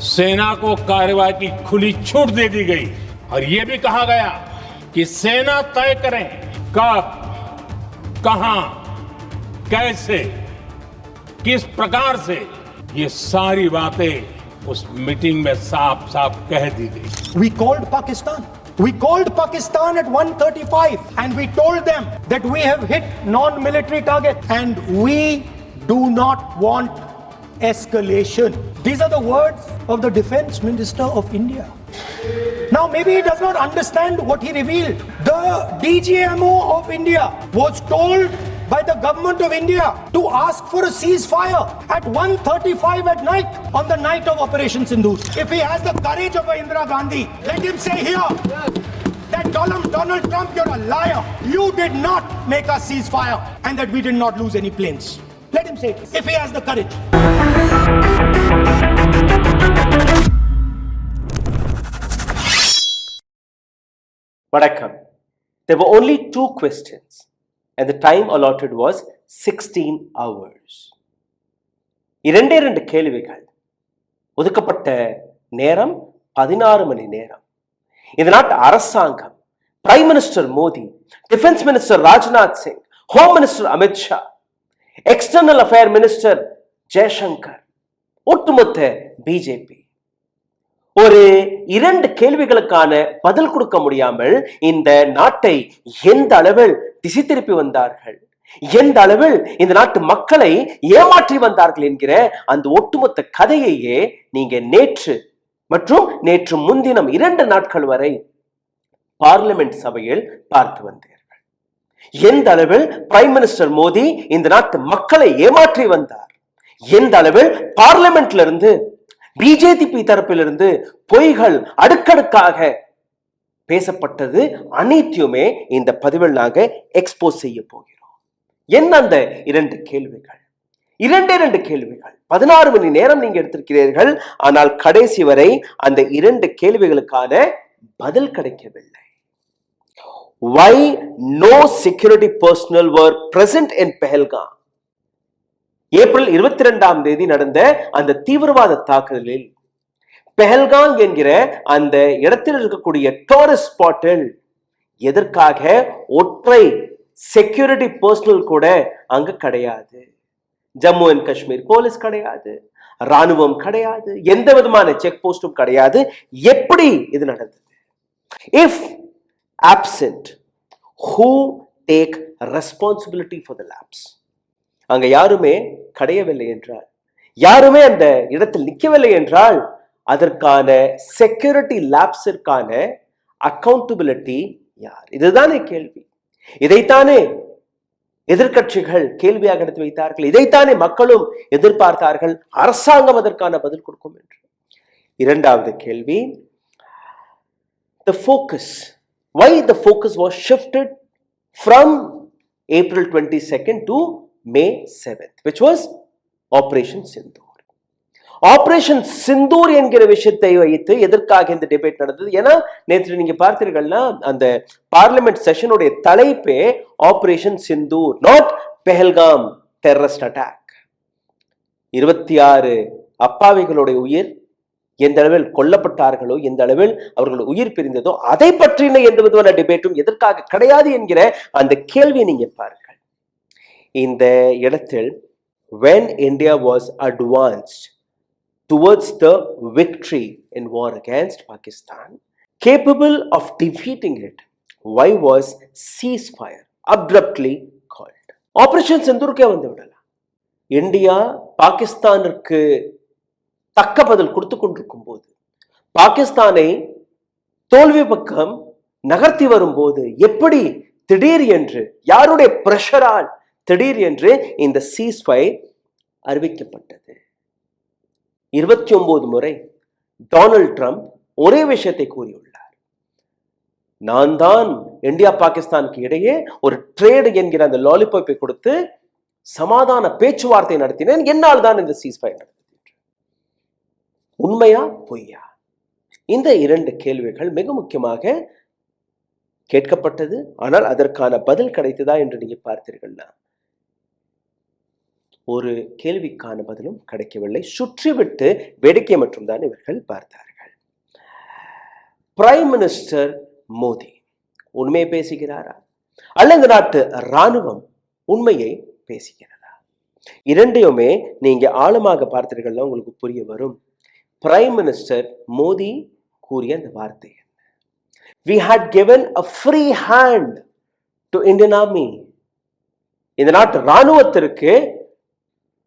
सेना को कार्रवाई की खुली छूट दे दी गई और यह भी कहा गया कि सेना तय करें कब, कहां, कैसे, किस प्रकार से, ये सारी बातें उस मीटिंग में साफ साफ कह दी गई। We called Pakistan. We called Pakistan at 1:35 and we told them that we have hit non-military target and we do not want escalation. These are the words of the Defense Minister of India. Now maybe he does not understand what he revealed. The DGMO of India was told by the government of India to ask for a ceasefire at 1:35 at night on the night of Operation Sindoor. If he has the courage of Indira Gandhi, let him say here that Donald Trump, you're a liar. You did not make a ceasefire and that we did not lose any planes. Let him say it, if he has the courage. Vanakkam. There were only 2 questions and the time allotted was 16 hours. இரண்டு கேள்விகள், ஒதுக்கப்பட்ட நேரம் 16 மணி நேரம். இந்த நாட்டு அரசாங்கம், prime minister Modi, defence minister Rajnath Singh, home minister Amit Shah, external affair minister Jaishankar, ஒட்டுமொத்த BJP ஒரு 2 கேள்விகளுக்கான பதில் கொடுக்க முடியாமல் இந்த நாட்டை எந்த அளவில் திசை திருப்பி வந்தார்கள், எந்த அளவில் இந்த நாட்டு மக்களை ஏமாற்றி வந்தார்கள் என்கிற அந்த ஒட்டுமொத்த கதையையே நீங்க நேற்று மற்றும் நேற்று முன்தினம் 2 நாட்கள் வரை பார்லிமெண்ட் சபையில் பார்த்து வந்தீர்கள். எந்த அளவில் பிரைம் மினிஸ்டர் மோடி இந்த நாட்டு மக்களை ஏமாற்றி வந்தார், எந்த அளவில் பார்லிமெண்ட்ல இருந்து பிஜேபி தரப்பிலிருந்து பொய்கள் அடுக்கடுக்காக பேசப்பட்டது அனைத்தையுமே இந்த பதிவில் நாங்க எக்ஸ்போஸ் செய்ய போகிறோம். என்ன அந்த 2 கேள்விகள்? 2 கேள்விகள், 16 மணி நேரம் நீங்க எடுத்திருக்கிறீர்கள். ஆனால் கடைசி வரை அந்த 2 கேள்விகளுக்கான பதில் கிடைக்கவில்லை. Why no security personnel were present in Pahalgam? April 22ஆம் தேதி நடந்த அந்த தீவிரவாத தாக்குதலில் பெஹல்காம் என்கிற அந்த இடத்தில் இருக்கக்கூடிய டூரிஸ்ட் ஸ்பாட்டில் எதற்காக ஒற்றை செக்யூரிட்டி பர்சனல் கூட அங்க கிடையாது. ஜம்மு அண்ட் காஷ்மீர் போலீஸ் கிடையாது, ராணுவம் கிடையாது, எந்த விதமான செக் போஸ்டும் கிடையாது. எப்படி இது நடந்தது? If absent, who take responsibility for the lapse? அங்க யாருமே கிடையவில்லை என்றால், யாருமே அந்த இடத்தில் நிற்கவில்லை என்றால் அதற்கான செக்யூரிட்டி லேப்ஸிற்கான அக்கௌண்டபிலிட்டி யார்? இதுதானே கேள்வி. இதைத்தானே எதிர்கட்சிகள் கேள்வியாக எடுத்து வைத்தார்கள், இதைத்தானே மக்களும் எதிர்பார்த்தார்கள். அரசாங்கம் அதற்கான பதில் கொடுக்கும் என்று. 2வது கேள்வி, the focus, why the focus was shifted from April 22nd to May 7th, which was Operation Sindoor. Operation Sindoor என்கிற விஷயத்தை வைத்து எதற்காக இந்த டிபேட் நடந்தது? ஏன்னா நேற்று நீங்க பார்த்தீர்கள்னா அந்த பார்லிமெண்ட் செஷனுடைய தலைப்பே operation Sindoor, not Pahalgam terrorist attack. 26 அப்பாவிகளுடைய உயிர் எந்த அளவில் கொல்லப்பட்டார்களோ, எந்த அளவில் அவர்கள் உயிர் பிரிந்ததோ அதை பற்றின எந்த விதமான டிபேட்டும் எதற்காக கிடையாது என்கிற அந்த கேள்வியை நீங்க பாருங்கள். இந்த இடத்தில் when India was advanced towards the victory in war against Pakistan, capable of defeating it, why was ceasefire abruptly called? Operation Sindoor ke vandu vidala. India பாகிஸ்தானிற்கு தக்க பதில் கொடுத்து கொண்டிருக்கும் போது, பாகிஸ்தானை தோல்வி பக்கம் நகர்த்தி வரும்போது எப்படி திடீர் என்று, யாருடைய பிரஷரால் திடீர் என்று இந்த சீஸ்ஃபயர் அறிவிக்கப்பட்டது? 29 முறை டொனால்ட் ட்ரம்ப் ஒரே விஷயத்தை கூறியுள்ளார். நான் தான் இந்தியா பாகிஸ்தானுக்கு இடையே ஒரு ட்ரேடு என்கிற அந்த லாலிபாப்பை கொடுத்து சமாதான பேச்சுவார்த்தை நடத்தினேன், என்னால் தான் இந்த சீஸ்ஃபயர் நடந்தது. உண்மையா பொய்யா? இந்த 2 கேள்விகள் மிக முக்கியமாக கேட்கப்பட்டது. ஆனால் அதற்கான பதில் கிடைத்ததா என்று நீங்க பார்த்தீர்கள்னா ஒரு கேள்விக்கான பதிலும் கிடைக்கவில்லை. சுற்றிவிட்டு வேடிக்கை மற்றும் தான் இவர்கள் பார்த்தார்கள். பிரைம் மினிஸ்டர் மோடி உண்மையை பேசுகிறாரா அல்லது இந்த நாட்டு ராணுவம் உண்மையை பேசுகிறதா? இரண்டையுமே நீங்க ஆழமாக பார்த்தீர்கள்னா உங்களுக்கு புரிய வரும். பிரைம் மினிஸ்டர் மோடி கூறிய அந்த வார்த்தை என்ன? We had given a free hand to Indian Army. இந்த நாட்டு ராணுவத்திற்கு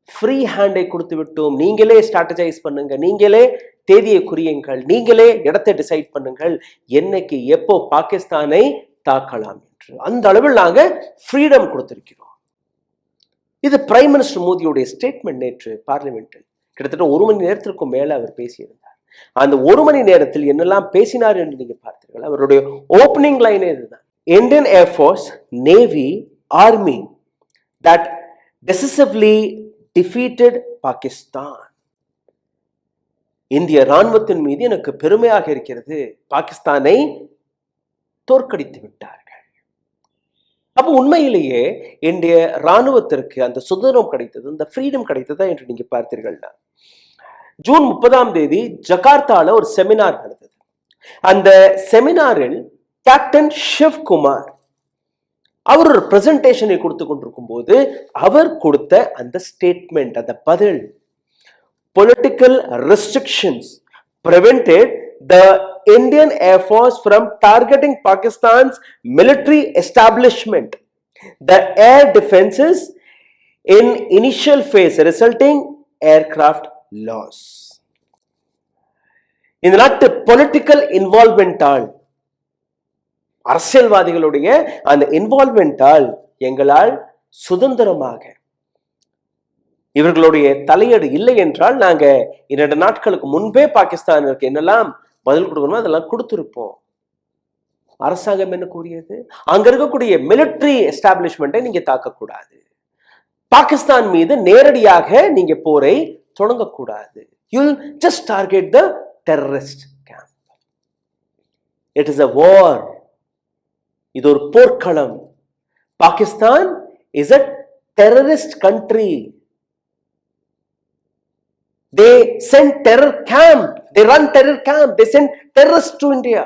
ஃப்ரீ ஹேண்டை கொடுத்து விட்டோம். நீங்களே ஸ்ட்ராட்டஜைஸ் பண்ணுங்க, நீங்களே தேதியை குறியுங்கள், நீங்களே இடத்தை டிசைட் பண்ணுங்கள், என்னைக்கு எப்போ பாகிஸ்தானை தாக்கலாம் என்று. அந்த அளவில் நாங்க ஃப்ரீடம் கொடுத்திருக்கிறோம். இது பிரைம் மினிஸ்டர் மோடியுடைய ஸ்டேட்மெண்ட். நேற்று பார்லிமெண்டில் கிட்டத்தட்ட 1 மணி நேரத்திற்கும் மேல அவர் பேசியிருந்தார். அந்த 1 மணி நேரத்தில் என்னெல்லாம் பேசினார் என்று நீங்க பார்த்தீர்கள். அவருடைய ஓப்பனிங் லைனே இதுதான். Indian air force, navy, army that decisively defeated Pakistan. இந்திய ராணுவத்தின் மீது எனக்கு பெருமையாக இருக்கிறது, பாகிஸ்தானை தோற்கடித்து விட்டார்கள். அப்ப உண்மையிலேயே இந்திய ராணுவத்திற்கு அந்த சுதந்திரம் கிடைத்தது, அந்த ஃப்ரீடம் கிடைத்ததா என்று நீங்க பார்த்தீர்கள்னா, ஜூன் 30ஆம் தேதி ஜகார்த்தால ஒரு செமினார் நடந்தது. அந்த செமினாரில் கேப்டன் சிவ்குமார் அவர் ஒரு பிரசன்டேஷனை கொடுத்து கொண்டிருக்கும் போது அவர் கொடுத்த அந்த ஸ்டேட்மெண்ட், அந்த பதில், political restrictions prevented the Indian Air Force from targeting Pakistan's military establishment, the air defenses in initial phase, resulting aircraft loss. இந்த நாட்டு பொலிட்டிக்கல் இன்வால்வ்மெண்டால், அரசியல்வாதிகளுடைய அந்த இன்வால்வ்மெண்டால் எங்களால் சுதந்திரமாக, இவர்களுடைய தலையீடு இல்லை என்றால் நாங்க 2 நாட்களுக்கு முன்பே பாகிஸ்தானுக்கு என்னெல்லாம் பதில் கொடுக்கணுமோ அதெல்லாம் கொடுத்திருப்போம். அரசாங்கம் என்ன கூறியது? அங்க இருக்கக்கூடிய மிலிட்டரி எஸ்டாப்ளிஷ்மெண்ட்டை நீங்க தாக்கக்கூடாது, பாகிஸ்தான் மீது நேரடியாக நீங்க போரை தொடங்கக்கூடாது. You'll just target the terrorist camp. It is a war. இது ஒரு போர்க்களம். Pakistan is a terrorist country. They send terror camp, they run terror camp, they send terrorists to India.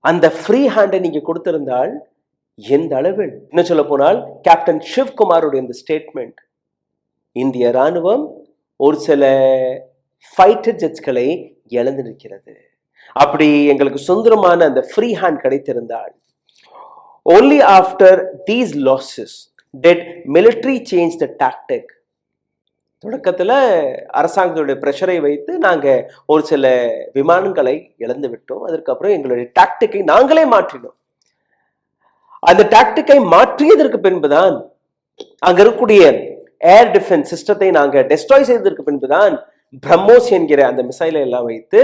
அந்த ஃப்ரீ ஹேண்டை நீங்க கொடுத்திருந்தால் எந்த அளவில், இன்னும் சொல்ல போனால் கேப்டன் சிவ்குமாருடைய இந்த ஸ்டேட்மெண்ட், இந்திய ராணுவம் ஒரு சில ஃபைட்டர் ஜெட்ஸ்களை இழந்து நிற்கிறது. அப்படி எங்களுக்கு சுதந்திரமான அந்த ஃப்ரீ ஹேண்ட் கிடைத்திருந்தால், only after these losses did military change the tactic. தொடக்கத்துல அரசாங்கத்துடைய பிரஷரை வைத்து நாங்க ஒரு சில விமானங்களை இழந்து விட்டோம். அதற்கப்புறம் எங்களுடைய டாக்டிக்கை நாங்களே மாற்றினோம். அந்த டாக்டிக்கை மாற்றியதற்கு பின்புதான், அங்க இருக்கக்கூடிய ஏர் டிஃபென்ஸ் சிஸ்டத்தை நாங்க டெஸ்ட்ராய் செய்ததற்கு பின்புதான் பிரம்மோஸ் என்கிற அந்த மிசைலை எல்லாம் வைத்து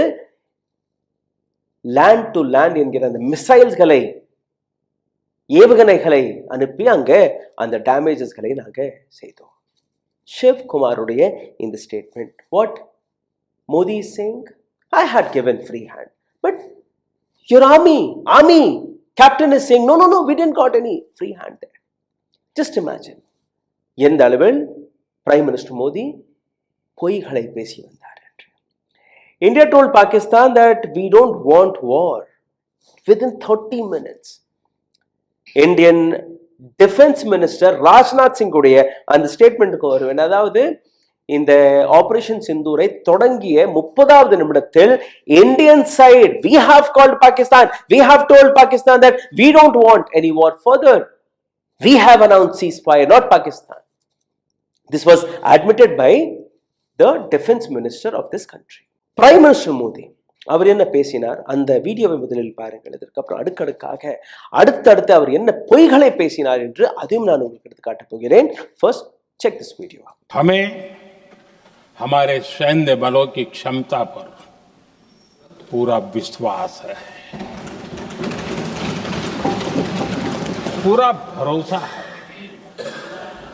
லேண்ட் டு லேண்ட் என்கிற அந்த மிசைல்ஸ்களை, ஏவுகணைகளை அனுப்பி அங்க அந்த டேமேஜஸ்களை நாங்க செய்தோம். சிவ்குமாருடைய இந்த statement, what Modi is saying, I had given free hand, but your army captain is saying no, we didn't got any free hand there. Just imagine எந்த அளவில் பிரைம் மினிஸ்டர் மோடி பொய்களை பேசி வந்தார் என்று. India told Pakistan that we don't want war. Within 30 minutes Indian defence minister Rajnath Singh உடைய அந்த ஸ்டேட்மெண்ட்டுக்கு வருவேன். அதாவது இந்த ஆபரேஷன் சிந்தூரை தொடங்கிய 30வது நிமிடத்தில் Indian side, we have called Pakistan, we have told Pakistan that we don't want any war further, we have announced ceasefire, not Pakistan. This was admitted by the defense minister of this country. Prime Minister Modi அவர் என்ன பேசினார் அந்த வீடியோவை முதலில் பாருங்கள். இதற்கப்புறம் அடுக்கடுக்காக அடுத்தடுத்து அவர் என்ன பொய்களை பேசினார் என்று அதையும் நான் உங்களுக்கு எடுத்து காட்டப் போகிறேன். First check this video. हमें हमारे सैन्य बलों की क्षमता पर पूरा विश्वास है, पूरा भरोसा है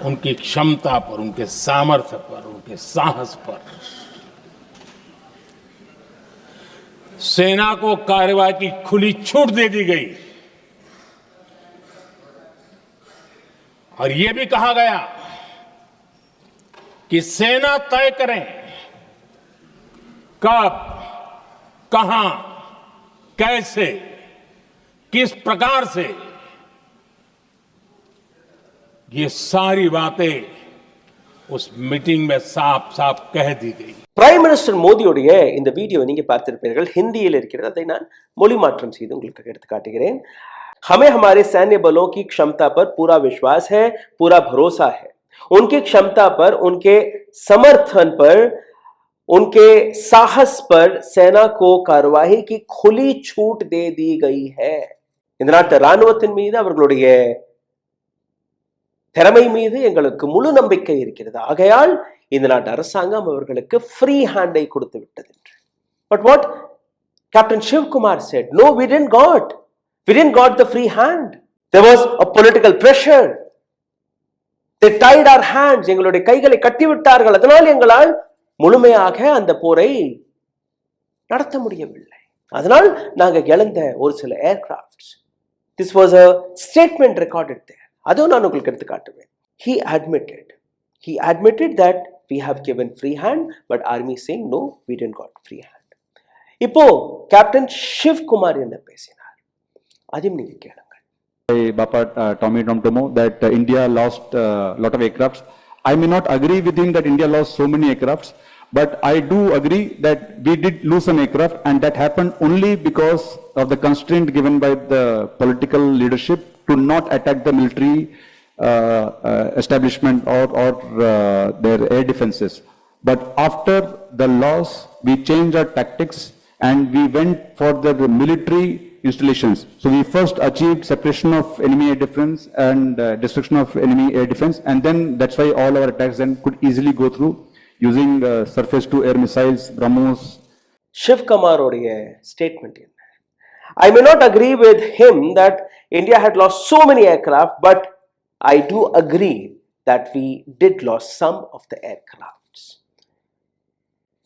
उनकी क्षमता पर, उनके सामर्थ्य पर, उनके साहस पर. सेना को कार्रवाई की खुली छूट दे दी गई और यह भी कहा गया कि सेना तय करें कब, कहां, कैसे, किस प्रकार से, ये सारी बातें उस मीटिंग में साफ साफ कह दी गई. பிரைம் மினிஸ்டர் மோடியுடைய இந்த வீடியோ நீங்க பார்த்திருப்பீர்கள். ஹிந்தியில் இருக்கிறது. அதை நான் மொழி மாற்றம் செய்து உங்களுக்கு எடுத்து காட்டுகிறேன். हमें हमारे सैन्य बलों की क्षमता पर पूरा विश्वास है, पूरा भरोसा है. उनकी क्षमता पर, उनके समर्थन पर, उनके साहस पर सेना को कार्यवाही की खुली छूट दे दी गई है. இந்த நாட்டு ராணுவத்தின் மீது, அவர்களுடைய திறமை மீது எங்களுக்கு முழு நம்பிக்கை இருக்கிறது. ஆகையால் இந்த நாட்டு அரசாங்கம் அவர்களுக்கு ஃப்ரீ ஹேண்டை கொடுத்து விட்டது. But what Captain Shiv Kumar said, no, we didn't got the free hand. There was a political pressure. They tied our hands. எங்களுடைய கைகளை கட்டிவிட்டார்கள். அதனால் எங்களால் முழுமையாக அந்த போரை நடத்த முடியவில்லை. அதனால் நாங்கள் இழந்த ஒரு சில aircrafts. This was a statement recorded there. அதுவும் நான் உங்களுக்கு எடுத்து காட்டுவேன். He admitted that we have given free hand, but army saying no, we didn't got free hand. இப்போ கேப்டன் ஷிவ் குமார் என்ன பேசினார், அதையும் நீங்க கேளுங்க. Bapa Tommy Tomtomo that India lost a lot of aircrafts. I may not agree with him that India lost so many aircrafts, but I do agree that we did lose some aircraft, and that happened only because of the constraint given by the political leadership to not attack the military establishment or their air defenses. But after the loss, we changed our tactics and we went for the military installations. So we first achieved separation of enemy air defense and destruction of enemy air defense, and then that's why all our attacks then could easily go through using surface to air missiles, BrahMos. Shiv Kumaroடைய statement என்ன? I may not agree with him that India had lost so many aircraft, but I do agree that we did lose some of the aircrafts.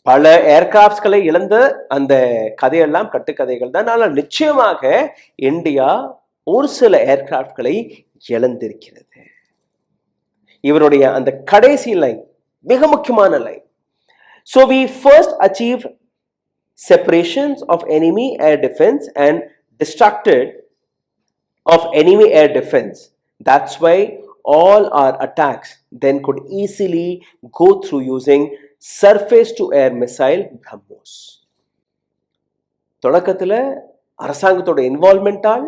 பல ஏர்கிராப்ட்ஸ்களை இழந்த அந்த கதையெல்லாம் கட்டுக்கதைகள் தான். ஆனால் நிச்சயமாக India ஒரு சில ஏர்கிராப்ட்களை இழந்திருக்கிறது. இவருடைய அந்த கடைசி லைன் மிக முக்கியமான line. So we first achieved separations of enemy air defense and destructed of enemy air defense. That's why all our attacks then could easily go through using surface to air missile BrahMos. தொடக்கத்தில் அரசாங்கத்தோட இன்வால்மெண்டால்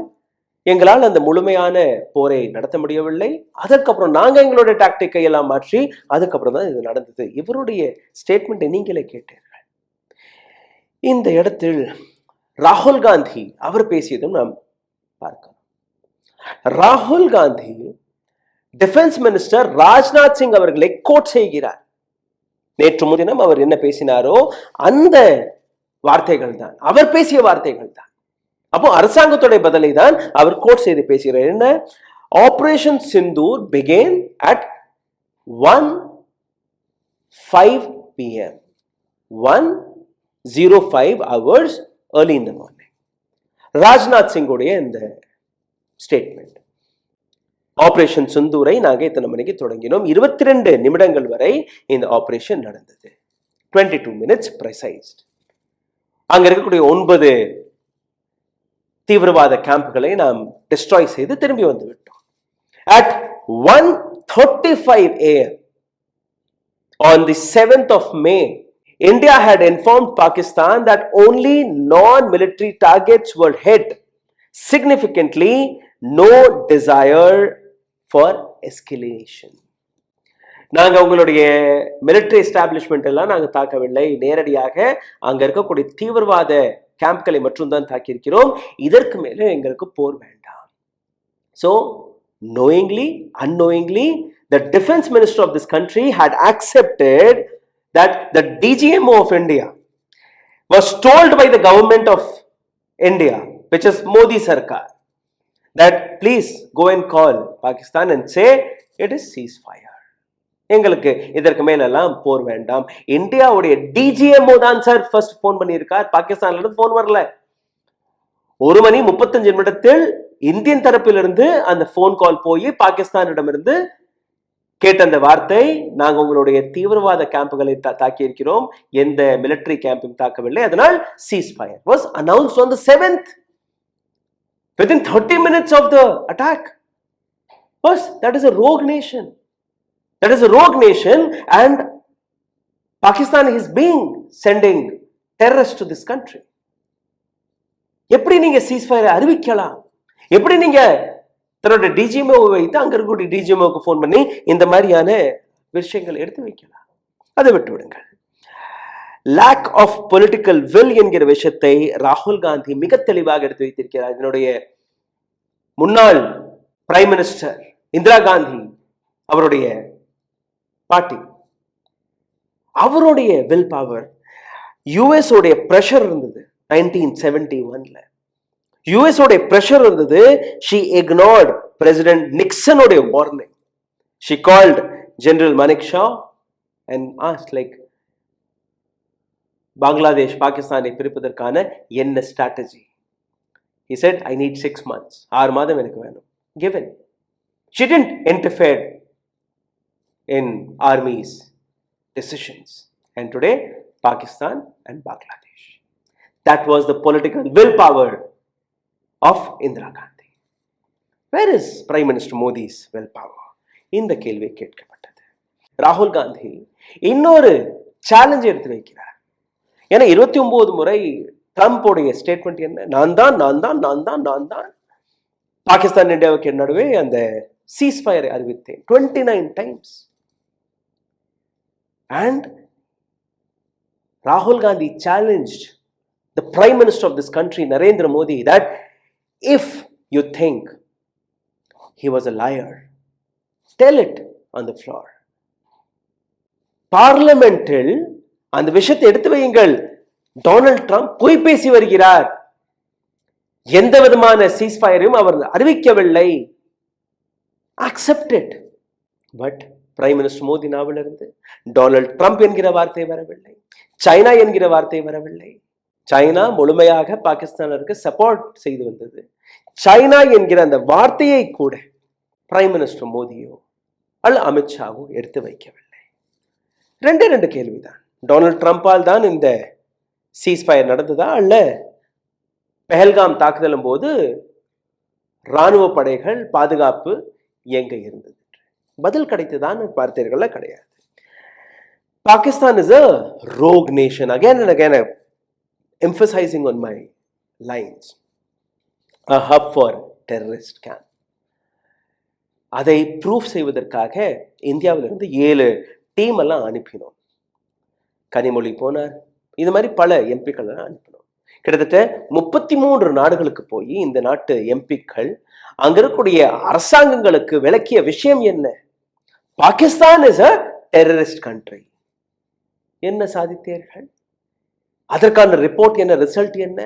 எங்களால் அந்த முழுமையான போரை நடத்த முடியவில்லை. அதற்கப்புறம் நாங்கள் எங்களுடைய டாக்டிக்கை எல்லாம் மாற்றி அதுக்கப்புறம் தான் இது நடந்தது. இவருடைய ஸ்டேட்மெண்ட்டை நீங்களே கேட்டீர்கள். இந்த இடத்தில் ராகுல் காந்தி அவர் பேசியதும் நாம் பார்க்கலாம். ராகுல் காந்தி டிஃபென்ஸ் மினிஸ்டர் ராஜ்நாத் சிங் அவர்களை கோட் செய்கிறார். நேற்று முன்தினம் அவர் என்ன பேசினாரோ அந்த வார்த்தைகள் தான், அவர் பேசிய வார்த்தைகள் தான். அப்போ அரசாங்கத்துடைய பதிலை தான் அவர் கோட் செய்து பேசுகிறார். என்ன? Operation Sindoor began at 1:05 PM 1:05 hours early in the morning. Rajnath சிங்குடைய இந்த ஸ்டேட்மெண்ட். ஆபரேஷன் சிந்தூரை நாங்கள் இத்தனை மணிக்கு தொடங்கினோம், 22 நிமிடங்கள் வரை இந்த ஆபரேஷன் நடந்தது, 22 minutes precise. அங்க இருக்கக்கூடிய 9 தீவிரவாத கேம்புகளை நாம் டிஸ்ட்ராய் செய்து திரும்பி வந்து விட்டோம். At 1:35 AM on the 7th of May, India had informed Pakistan that only non-military targets were hit. Significantly, no desire for escalation. நாங்க உங்களுடைய மிலிட்டரி எஸ்டாப்ளிஷ்மெண்ட் எல்லாம் நாங்க தாக்கவில்லை, நேரடியாக அங்க இருக்கக்கூடிய தீவிரவாத கேம்ப்களை மட்டும்தான் தாக்கியிருக்கிறோம், இதற்கு மேல எங்களுக்கு போர் வேண்டாம். So knowingly, unknowingly, the defense minister of this country had accepted that the DGMO of India was told by the government of India, which is Modi Sarkar, that please go and call Pakistan and say it is ceasefire. எங்களுக்கு இதற்கு மேலெல்லாம் போர் வேண்டாம். இந்தியாவுடைய DGMO தான் sir first phone பண்ணியிருக்கார், பாகிஸ்தான்ல இருந்து phone வரல. 1:35 இந்தியன் தரப்பிலிருந்து அந்த போன் கால் போய் பாகிஸ்தானிடமிருந்து கேட்ட அந்த வார்த்தை, நாங்க உங்களுடைய தீவிரவாத கேம்புகளை தாக்கி இருக்கிறோம், எந்த மிலிட்டரி கேம்பையும் தாக்கவில்லை, அதனால் ceasefire was announced on the 7th within 30 minutes of the attack. First, that is a rogue nation. That is a rogue nation, and Pakistan is being sending terrorists to this country. எப்படி நீங்க ceasefire அறிவிக்கலாம்? எப்படி நீங்க தன்னோட DGMO வைத்து அங்க இருக்கக்கூடிய டிஜிஎம்ஓக்கு phone பண்ணி இந்த மாதிரியான விஷயங்கள் எடுத்து வைக்கலாம்? அதை விட்டு விடுங்கள். லேக் ஆஃப் பொலிட்டிக்கல் வில் என்கிற விஷயத்தை ராகுல் காந்தி மிக தெளிவாக எடுத்து வைத்திருக்கிறார். இதனுடைய முன்னாள் பிரைம் மினிஸ்டர் இந்திரா காந்தி அவருடைய பாட்டி, அவருடைய வில் பவர், யுஎஸ் உடைய பிரஷர் இருந்தது 1971ல. யுஎஸ் உடைய பிரஷர் இருந்தது. she ignored பிரசிடென்ட் நிக்சன் உடைய warning. she called general Manekshaw and asked like, Bangladesh பாகிஸ்தானை பிரிப்பதற்கான என்ன strategy? he said I need 6 months. 6 மாதம் எனக்கு வேணும். given. she didn't interfere in army's decisions. And today Pakistan and Bangladesh, that was the political willpower of Indira Gandhi. Where is Prime Minister Modi's willpower? இந்த கேள்வி கேட்கப்பட்டது. ராகுல் காந்தி இன்னொரு challenge எடுத்து வைக்கிறார். ஏன்னா 29 முறை ட்ரம்ப் உடைய ஸ்டேட்மெண்ட் என்ன? நான் தான் பாகிஸ்தான் இந்தியாவுக்கு நடுவே அந்த சீஸ்ஃபயரை அறிவித்தேன் 29 times. And Rahul Gandhi challenged the Prime Minister of this country, Narendra Modi, that if you think he was a liar, tell it on the floor. பார்லிமெண்டில் அந்த விஷயத்தை எடுத்து வையுங்கள். டொனால்ட் ட்ரம்ப் பொய் பேசி வருகிறார், எந்த விதமான சீஸ்ஃபயரையும் அவர் அறிவிக்கவில்லை. Accept it. But prime minister Modi நாவிலிருந்து டொனால்ட் ட்ரம்ப் என்கிற வார்த்தை வரவில்லை, சைனா என்கிற வார்த்தை வரவில்லை. சைனா முழுமையாக பாகிஸ்தானிற்கு சப்போர்ட் செய்து வந்தது. சைனா என்கிற அந்த வார்த்தையை கூட பிரைம் மினிஸ்டர் மோடியோ அல்ல அமித்ஷாவோ எடுத்து வைக்கவில்லை. 2 கேள்விதான். டொனால்ட் ட்ரம்பால் தான் இந்த சீஸ்ஃபயர் நடந்ததா, அல்ல பெஹல்காம் தாக்குதலும் போது ராணுவ படைகள் பாதுகாப்பு எங்க இருந்தது? பதில் கிடைத்ததான் பார்த்தீர்களா? கிடையாது. Pakistan is a rogue nation. Again and again, I'm emphasizing on my lines. A hub for terrorist camp. அதை ப்ரூஃப் செய்வதற்காக இந்தியாவிலிருந்து 7 டீம் எல்லாம் அனுப்பினோம். கனிமொழி போனார், இது மாதிரி பல எம்பிக்கள் எல்லாம் அனுப்பினோம். கிட்டத்தட்ட 33 நாடுகளுக்கு போய் இந்த நாட்டு எம்பிக்கள் அங்க இருக்கக்கூடிய அரசாங்கங்களுக்கு விளக்கிய விஷயம் என்ன? Pakistan is a terrorist country. என்ன சாதித்தீர்கள்? அதற்கான ரிப்போர்ட் என்ன? ரிசல்ட் என்ன?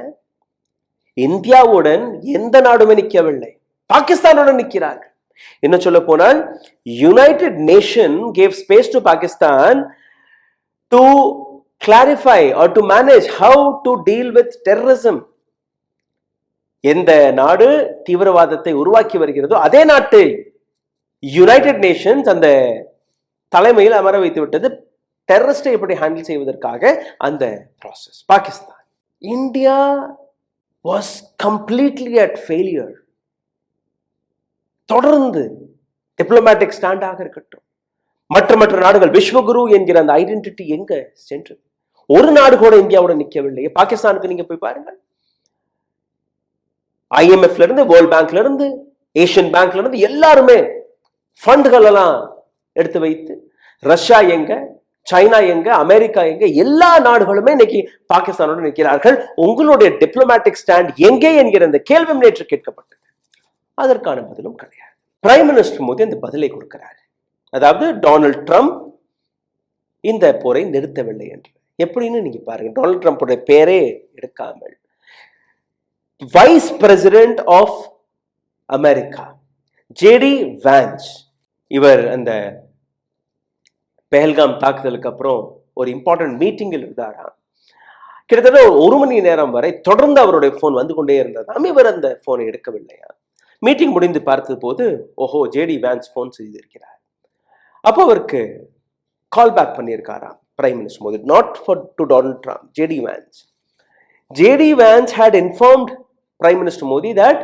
இந்தியாவுடன் எந்த நாடுமே நிற்கவில்லை, பாகிஸ்தானுடன் நிற்கிறார்கள். இன்னும் சொல்ல போனால் United Nation gave space to Pakistan to clarify or to manage how to deal with terrorism. எந்த நாடு தீவிரவாதத்தை உருவாக்கி வருகிறதோ அதே நாட்டு யுனைடெட் நேஷன்ஸ் அந்த தலைமையில் அமர வைத்து விட்டது, டெரரிஸ்டை எப்படி ஹேண்டில் செய்வதற்காக அந்த process. Pakistan, India was completely at failure. தொடர்ந்து டிப்ளமேட்டிக் ஸ்டாண்டாக இருக்கட்டும், மற்ற நாடுகள் விஸ்வகுரு என்கிற அந்த ஐடென்டிட்டி எங்க சென்றது? ஒரு நாடு கூட இந்தியாவோட நிற்கவில்லை. பாகிஸ்தானுக்கு நீங்க போய் பாருங்கள், IMFல இருந்து, வேர்ல்ட் பேங்க்ல இருந்து, ஏசியன் பேங்க்ல இருந்து எல்லாருமே ஃபண்டுகள் எல்லாம் எடுத்து வைத்து, ரஷ்யா எங்க, சைனா எங்க, அமெரிக்கா எங்க, எல்லா நாடுகளுமே இன்னைக்கு பாகிஸ்தானோடு நிற்கிறார்கள். உங்களுடைய டிப்ளமேட்டிக் ஸ்டாண்ட் எங்கே என்கிற அந்த கேள்வி நேற்று கேட்கப்பட்டது. அதற்கான பதிலும் கிடையாது. பிரைம் மினிஸ்டர் மோடி அந்த பதிலை கொடுக்கிறார். அதாவது டொனால்ட் ட்ரம்ப் இந்த போரை நிறுத்தவில்லை என்று. எப்படின்னு நீங்க பாருங்க, டொனால்ட் ட்ரம்ப்புடைய பேரே எடுக்காமல் vice president of America JD Vance, இவர் அந்த பெஹல்காம் தாக்குதலுக்கு அப்புறம் ஒரு இம்பார்ட்டன்ட் மீட்டிங்கில் இருந்தாராம். கிட்டத்தட்ட 1 மணி நேரம் வரை தொடர்ந்து அவருடைய போன் வந்து கொண்டே இருந்ததாம். இவர் அந்த போனை எடுக்கவில்லையா. மீட்டிங் முடிந்து பார்த்தது போது, ஓஹோ, ஜேடி வான்ஸ் போன் செய்திருக்கிறார். அப்போ அவருக்கு கால் பேக் பண்ணியிருக்காராம் prime minister Modi, not for to Donald Trump, JD Vance. JD Vance had informed prime minister Modi that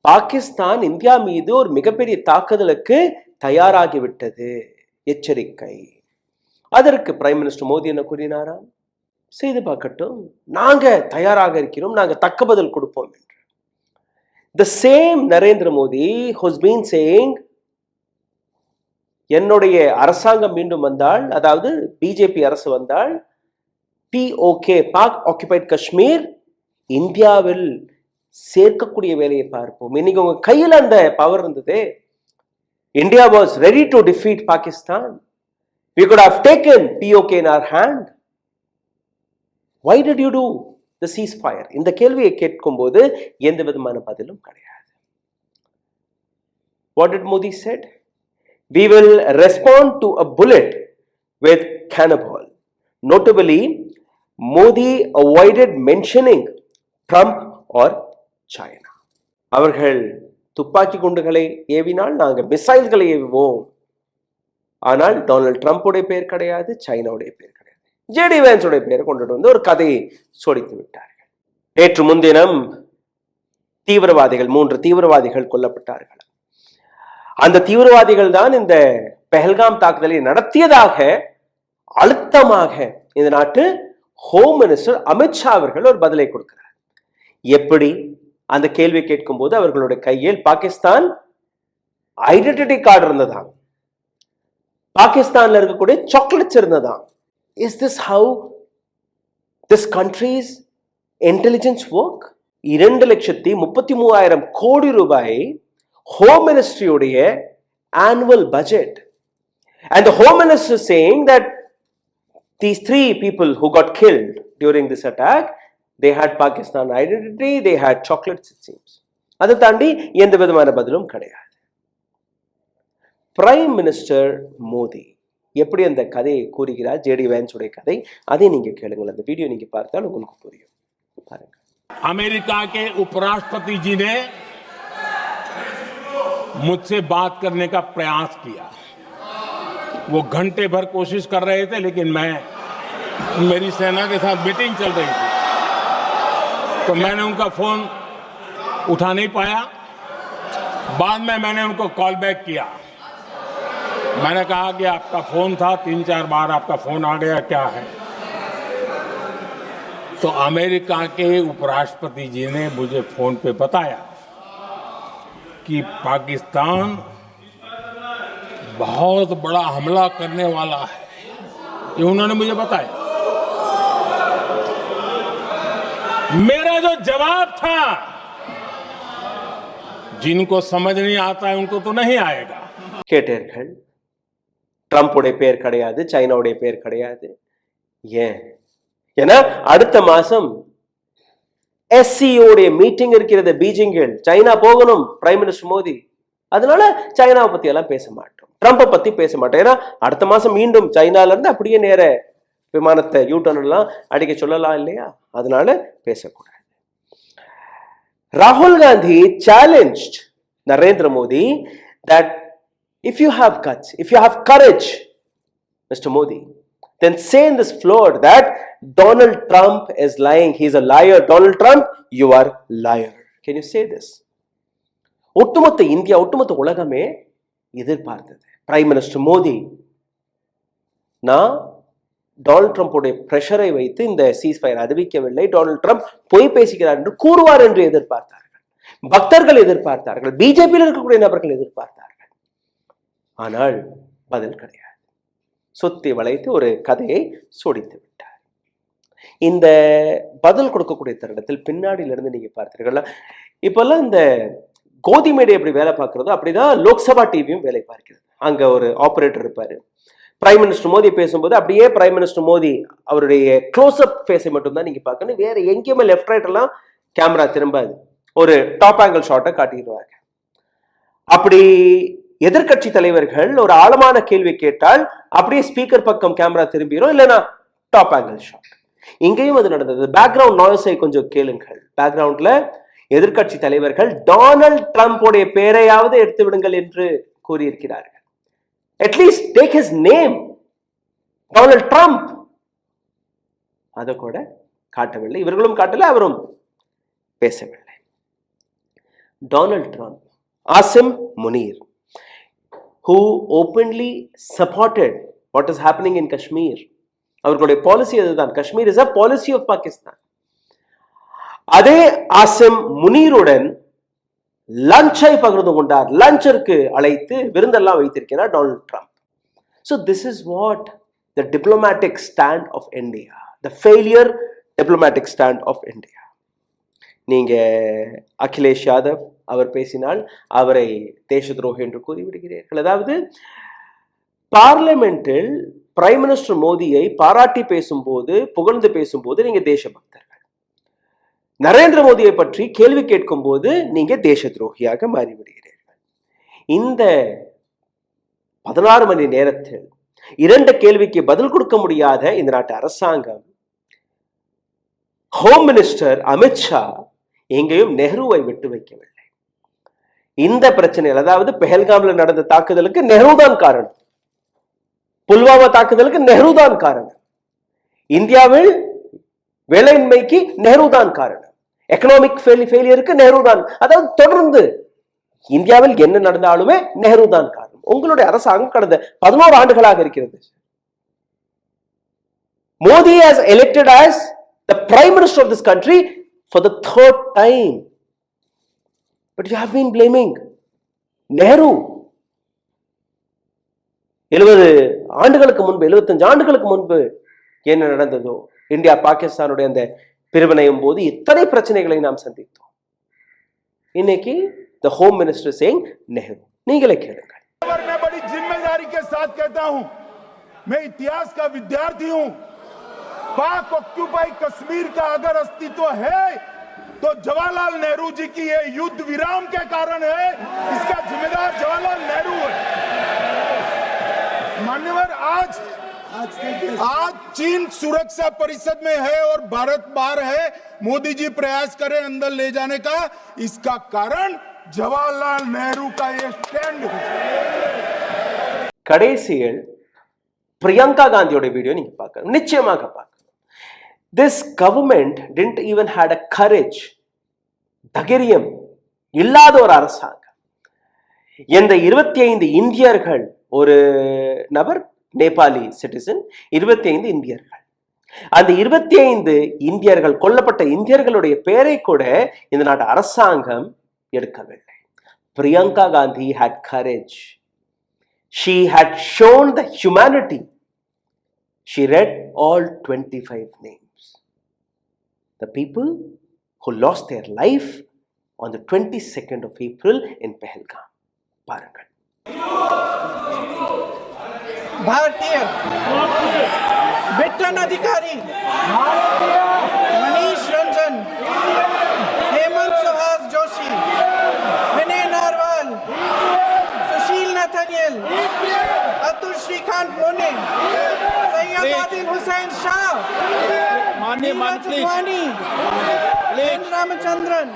Pakistan India மீது ஒரு மிகப்பெரிய தாக்குதலுக்கு தயாராகிவிட்டது, எச்சரிக்கை. அதற்கு பிரைம் மினிஸ்டர் மோடி என்ன கூறினாராம்? செய்து பார்க்கட்டும், நாங்க தயாராக இருக்கிறோம், நாங்க தக்க பதில் கொடுப்போம் என்று. The same Narendra Modi who's been saying, என்னுடைய அரசாங்கம் மீண்டும் வந்தால், அதாவது பிஜேபி அரசு வந்தால், POK, பாக் ஆக்குபைட் காஷ்மீர் இந்தியாவில் சேர்க்கக்கூடிய வேலையை பார்ப்போம். இன்னைக்கு உங்க கையில் அந்த பவர் இருந்தது. India was ready to defeat Pakistan. We could have taken POK in our hand. Why did you do the ceasefire? இந்த கேள்வியை கேட்கும் போது எந்த விதமான பதிலும் கிடையாது. What did Modi said? We will respond to a bullet with cannonball. Notably, Modi avoided mentioning Trump or China. அவர்கள் துப்பாக்கி குண்டுகளை ஏவினால் நாங்கள் மிசைல்களை ஏவுவோம். ஆனால் டொனால்ட் ட்ரம்ப்புடைய பேர் கிடையாது, சைனாவுடைய பேர் கிடையாது, ஜேடி வேன்ஸுடைய பேரை கொண்டுட்டு வந்து ஒரு கதையை சோடித்து விட்டார்கள். நேற்று முன்தினம் தீவிரவாதிகள் 3 தீவிரவாதிகள் கொல்லப்பட்டார்கள். அந்த தீவிரவாதிகள் தான் இந்த பெஹல்காம் தாக்குதலை நடத்தியதாக அழுத்தமாக இந்த நாட்டு ஹோம் மினிஸ்டர் அமித்ஷா அவர்கள் ஒரு பதிலை கொடுக்கிறார். எப்படி? அந்த கேள்வி கேட்கும் போது அவர்களுடைய கையில் பாகிஸ்தான் ஐடென்டிட்டி கார்டு இருந்ததாம், பாகிஸ்தான்ல இருக்கக்கூடிய சாக்லேட்ஸ் இருந்ததாம். Is this how this countries intelligence work? 2,33,000 crore ரூபாய் ஹோம் மினிஸ்ட்ரியுடைய annual budget. And the home minister saying that these 3 people who got killed during this attack, they had Pakistan identity, they had chocolates, it seems. அதை தாண்டி எந்த விதமான பதிலும் கிடையாது. Prime minister Modi எப்படி அந்த கதையை கூறுகிறார், ஜேடி வேன்ஸ் உடைய கதை, அதை நீங்க கேளுங்கள். அந்த வீடியோ நீங்க பார்த்தால் உங்களுக்கு புரியும். பாருங்க. अमेरिका के उपराष्ट्रपति जी ने मुझसे बात करने का प्रयास किया. वो घंटे भर कोशिश कर रहे थे, लेकिन मेरी सेना के साथ मीटिंग चल रही थी, तो मैंने उनका फोन उठा नहीं पाया. बाद में मैंने उनको कॉल बैक किया. मैंने कहा कि आपका फोन था, 3-4 बार आपका फोन आ गया, क्या है? तो अमेरिका के उपराष्ट्रपति जी ने मुझे फोन पे बताया कि पाकिस्तान बहुत बड़ा हमला करने वाला है. ये उन्होंने मुझे बताया. मेरा जो जवाब था, जिनको समझ नहीं आता है उनको तो नहीं आएगा. கேட்டீர்கள், ட்ரம்ப்புடைய பேர் கிடையாது, சைனாவுடைய பேர் கிடையாது. ஏன்? ஏன்னா அடுத்த மாசம் SCO மீட்டிங் இருக்கிறது பீஜிங்கில். சைனா போகணும் பிரைம் மினிஸ்டர் மோடி. அதனால சைனாவை பத்தி எல்லாம் பேச மாட்டோம், ட்ரம்பை பத்தி பேச மாட்டோம். ஏன்னா அடுத்த மாசம் மீண்டும் சைனால இருந்து அப்படியே நேர விமானத்தை யூட்டர்ன் எல்லாம் அடிக்க சொல்லலாம் இல்லையா? அதனால பேசக்கூடாது. ராகுல் Gandhi challenged Narendra Modi that if you have guts, if you have courage, Mr. Modi, then say in this floor that Donald Trump is lying. He is a liar. Donald Trump, you are liar. Can you say this? ஒட்டுமொத்த India, ஒட்டுமொத்த உலகமே எதிர்பார்த்தது. Prime minister Modi நான் Donald ட்ரம்ப்புடைய பிரஷரை வைத்து இந்த ceasefire அறிவிக்கவில்லை, Donald Trump பொய் பேசுகிறார் என்று கூறுவார் என்று எதிர்பார்த்தார்கள். பக்தர்கள் எதிர்பார்த்தார்கள், பிஜேபியில் இருக்கக்கூடிய நபர்கள் எதிர்பார்த்தார்கள். ஆனால் பதில் கிடையாது. சுத்தி வளைத்து ஒரு கதையை சோடித்து விட்டார். இந்த பதில் கொடுக்கக்கூடிய தருணத்தில் பின்னாடியிலிருந்து நீங்க பார்த்தீர்களா, இப்பெல்லாம் இந்த கோதி மீடியா எப்படி வேலை பார்க்கிறதோ அப்படிதான் லோக்சபா டிவியும் வேலை பார்க்கிறது. அங்க ஒரு ஆபரேட்டர் இருப்பாரு. பிரைம் மினிஸ்டர் மோடி பேசும்போது அப்படியே பிரைம் மினிஸ்டர் மோடி அவருடைய க்ளோஸ் அப் ஃபேஸை மட்டும் தான் நீங்க பார்க்கணும். வேற எங்கேயுமே லெஃப்ட் ரைட் எல்லாம் கேமரா திரும்பாது. ஒரு டாப் ஆங்கிள் ஷாட்டை காட்டிடுவாங்க. அப்படி எதிர்கட்சி தலைவர்கள் ஒரு ஆழமான கேள்வி கேட்டால் அப்படியே ஸ்பீக்கர் பக்கம் கேமரா திரும்பிடும், இல்லைன்னா டாப் ஆங்கிள் ஷாட். இங்கேயும் அது நடந்தது. பேக்ரவுண்ட் நாய்ஸை கொஞ்சம் கேளுங்கள். பேக்ரவுண்ட்ல எதிர்கட்சி தலைவர்கள் டொனால்ட் ட்ரம்ப் உடைய பேரையாவது எடுத்து விடுங்கள் என்று கூறியிருக்கிறார்கள். At least take his name, Donald Trump. அதை கூட காட்டவில்லை, இவர்களும் காட்டல, அவரும் பேசவில்லை. Donald Trump, Asim Munir, who openly supported what is happening in Kashmir. அவர்களுடைய பாலிசி அதுதான், Kashmir is a policy of Pakistan. அதே ஆசிம் முனீருடன் லஞ்சை பகிர்ந்து கொண்டார், லஞ்சிற்கு அழைத்து விருந்தெல்லாம் வைத்திருக்கிறார் Donald Trump. So this is what the diplomatic stand of India, the failure diplomatic stand of India. நீங்க அகிலேஷ் யாதவ் அவர் பேசினால் அவரை தேச துரோகி என்று கூறிவிடுகிறீர்கள். அதாவது பார்லிமெண்டில் பிரைம் மினிஸ்டர் மோடியை பாராட்டி பேசும்போது, புகழ்ந்து பேசும்போது நீங்க தேசபக்தர்கள், நரேந்திர மோடியை பற்றி கேள்வி கேட்கும் போது நீங்க தேச துரோகியாக மாறிவிடுகிறீர்கள். இந்த 16 மணி நேரத்தில் 2 கேள்விக்கு பதில் கொடுக்க முடியாத இந்த நாட்டு அரசாங்கம், ஹோம் மினிஸ்டர் அமித்ஷா எங்கேயும் நெஹ்ருவை விட்டு வைக்கவில்லை. இந்த பிரச்சனையில், அதாவது பெஹல்காம்ல நடந்த தாக்குதலுக்கு நெஹ்ரு தான் காரணம், புல்வாமா தாக்குதலுக்கு நெஹ்ரு தான் காரணம், இந்தியாவில் வேலையின்மைக்கு நெஹ்ரு தான் காரணம், எக்கனாமிக் ஃபெயிலியருக்கு நெஹ்ரு தான். அதாவது தொடர்ந்து இந்தியாவில் என்ன நடந்தாலுமே நெஹ்ரு தான் காரணம். உங்களுடைய அரசாங்கம் கடந்த 11 ஆண்டுகளாக இருக்கிறது. Modi has elected as the prime minister of this country for the 3rd time, but you have been blaming Nehru. 70 ஆண்டுகளுக்கு முன்பு, 75 ஆண்டுகளுக்கு முன்பு என்ன நடந்ததோ, இந்தியா பாகிஸ்தானுடைய அந்த பிரிவினையும் போது இத்தனை பிரச்சனைகளை நாம் சந்தித்தோம். இன்னைக்கு the home minister saying Nehru. நீங்களே கேளுங்கள். मैं बड़ी जिम्मेदारी के साथ कहता हूं, मैं इतिहास का विद्यार्थी हूं, पाक ऑक्यूपाई कश्मीर का अगर अस्तित्व है तो जवाहरलाल नेहरू जी की ये युद्ध विराम के कारण है, इसका जिम्मेदार जवाहरलाल नेहरू है। मान्यवर, आज चीन सुरक्षा परिषद में है और भारत बाहर है, मोदी जी प्रयास करें अंदर ले जाने का, इसका कारण जवाहरलाल नेहरू का ये स्टैंड है। கடைசியில் பிரியங்கா காந்தியோட வீடியோ நீங்க பார்க்கணும், நிச்சயமாக பார்க்கணும். This government didn't even had a courage, தைரியம் இல்லாத ஒரு அரசாங்கம். இந்த 25 இந்தியர்கள், ஒரு நபர் நேபாளி சிட்டிசன், 25 இந்தியர்கள், அந்த 25 இந்தியர்கள், கொல்லப்பட்ட இந்தியர்களுடைய பெயரை கூட இந்த நாட்டு அரசாங்கம் எடுக்கவில்லை. Priyanka Gandhi had courage. She had shown the humanity. She read all 25 names. The people who lost their life on the 22nd of April in Pahalgam. பாருங்கள். भारतीय बिट्टन अधिकारी, मनीष रंजन, हेमंत सुहास जोशी, विनय नारवाल, सुशील नथनियल, अतुल श्रीकांत मोने, सैयद आदिल हुसैन शाह, चुटवानी, लेन रामचंद्रन,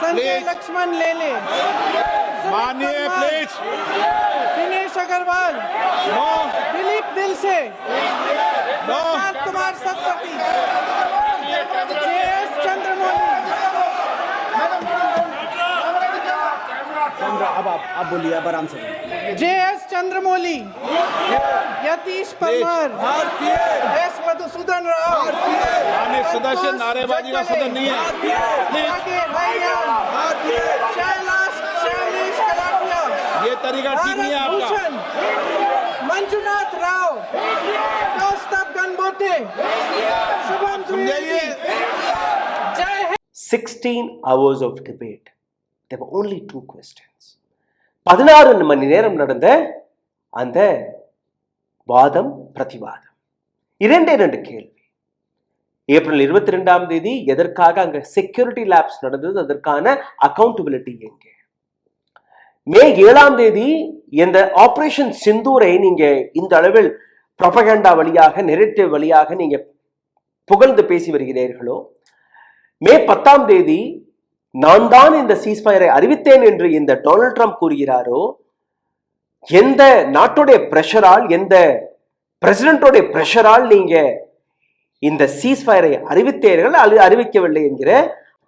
संजय लक्ष्मण लेले, माननीय प्लीज, दिनेश अग्रवाल, दिलीप दिल से, प्रशांत कुमार सतपति, JS चंद्रमौली, अब बोलिए, अब आराम से। JS चंद्रमौली, यतीश परमार, S मधुसूदन राव, सदस्य नारेबाजी का सदन नहीं है। शैलेश कलाटिया, ये तरीका ठीक नहीं है आपका। मंजुनाथ राव, कौस्तभ गणबोटे, शुभम द्विवेदी, जय Hind. 16 hours of debate. There were only 2 questions. 16 மணி நேரம் நடந்த அந்த வாதம் பிரதிவாதம், 2 கேள்வி. ஏப்ரல் 22ஆம் தேதி எதற்காக அங்க செக்யூரிட்டி லேப்ஸ் நடந்தது, அதற்கான அக்கௌண்டபிலிட்டி எங்கே? மே 7ஆம் தேதி இந்த ஆபரேஷன் சிந்தூரை நீங்க இந்த அளவில் ப்ரொபகண்டா வழியாக, நெரேட்டிவ் வழியாக நீங்க புகழ்ந்து பேசி வருகிறீர்களோ, மே 10ஆம் தேதி நான் தான் இந்த சீஸ்ஃபயரை அறிவித்தேன் என்று இந்த டொனால்ட் ட்ரம்ப் கூறுகிறாரோ, எந்த நாட்டுடைய பிரஷரால், எந்த பிரசிடென்டோடைய பிரஷரால் நீங்க இந்த சீஸ்ஃபயரை அறிவித்தீர்கள் அல்லது அறிவிக்கவில்லை என்கிற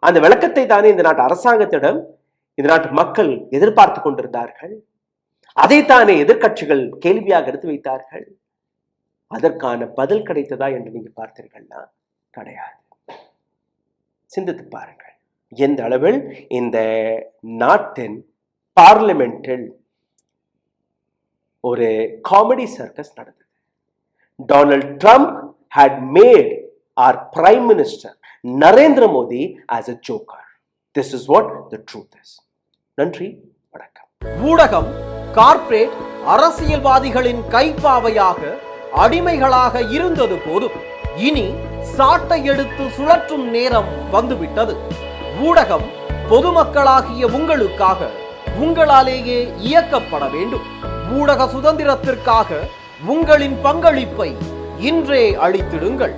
அந்த விளக்கத்தை தானே இந்த நாட்டு அரசாங்கத்திடம் இந்த நாட்டு மக்கள் எதிர்பார்த்து கொண்டிருந்தார்கள். அதைத்தானே எதிர்க்கட்சிகள் கேள்வியாக எடுத்து வைத்தார்கள். அதற்கான பதில் கிடைத்ததா என்று நீங்க பார்த்தீர்கள்னா கிடையாது. சிந்தித்து பாருங்கள், எந்த அளவில் இந்த நாட்டின் பார்லிமெண்டில் ஒரு காமெடி சர்க்கஸ் நடந்தது. Donald Trump had made our Prime Minister Narendra Modi as a joker. This is what the truth is. நன்றி, வணக்கம். ஊடகம் கார்ப்பரேட் அரசியல்வாதிகளின் கைப்பாவையாக அடிமைகளாக இருந்தது போதும். இனி சாட்டை எடுத்து சுழற்றும் நேரம் வந்துவிட்டது. ஊடகம் பொதுமக்களாகிய உங்களுக்காக, உங்களாலேயே இயக்கப்பட வேண்டும். ஊடக சுதந்திரத்திற்காக உங்களின் பங்களிப்பை இன்றே அளித்திடுங்கள்.